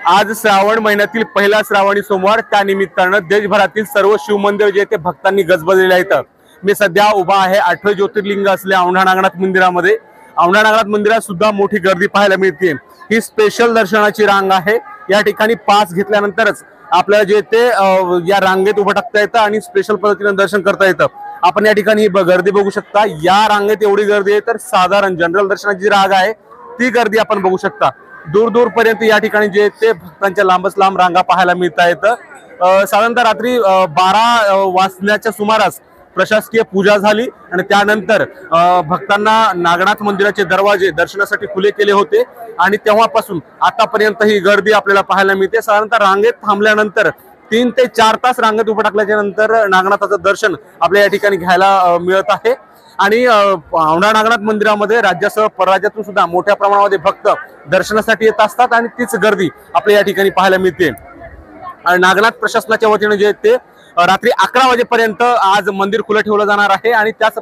आज श्रावण महिन्यातील पहिला श्रावणी सोमवार, त्या निमित्तानं देशभरातील सर्व शिवमंदिर जे ते भक्तांनी गजबजलेले आहेत। मी सध्या उभा आहे 8 ज्योतिर्लिंग असलेल्या औंढा नागनाथ मंदिरामध्ये। औंढा नागनाथ मंदिरात सुद्धा मोठी गर्दी पाहायला मिळते। ही स्पेशल दर्शनाची रांग आहे। या ठिकाणी पास घेतल्यानंतरच आपल्याला जे ते या रांगेत उभं टाकता येतं आणि स्पेशल पद्धतीने दर्शन करता येतं। आपण या ठिकाणी गर्दी बघू शकता। या रांगेत एवढी गर्दी आहे तर साधारण जनरल दर्शनाची रांग आहे ती गर्दी आपण बघू शकता। दूर दूर पर्यंत या ठिकाणी जे ते भक्तांच्या लांबच लांब रांगा पाहायला मिळत आहेत। साधारणतः रात्री 12 वाजण्याच्या सुमारास प्रशासकीय पूजा झाली आणि त्यानंतर भक्तांना नागनाथ मंदिराचे दरवाजे दर्शनासाठी खुले केले होते आणि तेव्हापासून आतापर्यंत ही गर्दी आपल्याला पाहायला मिळते। साधारणतः रांगेत थांबल्यानंतर 3 ते 4 तास रांगेत उभं टाकल्याच्या नंतर नागनाथाचं दर्शन आपल्या या ठिकाणी घ्यायला मिळत आहे। आणि औंढा नागनाथ मंदिरामध्ये राज्यासह परराज्यातून सुद्धा मोठ्या प्रमाणामध्ये भक्त दर्शनासाठी येत असतात आणि तीच गर्दी आपल्या या ठिकाणी पाहायला मिळते। नागनाथ प्रशासनाच्या वतीने जे ते रात्री 11 वाजेपर्यंत आज मंदिर खुलं ठेवलं जाणार आहे आणि त्याच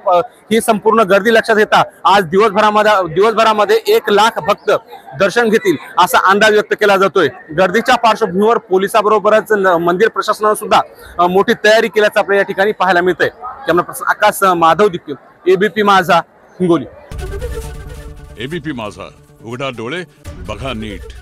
ही संपूर्ण गर्दी लक्षात घेता आज दिवसभरामध्ये 1 लाख भक्त दर्शन घेतील असा अंदाज व्यक्त केला जातोय। गर्दीच्या पार्श्वभूमीवर पोलिसांबरोबरच मंदिर प्रशासनाने सुद्धा मोठी तयारी केल्याचं आपल्या या ठिकाणी पाहायला मिळतंय। कॅमेरा पर्सन आकाश माधव दिक्के, एबीपी माझा, हिंगोली। एबीपी माझा, उघडा डोळे बघा नीट।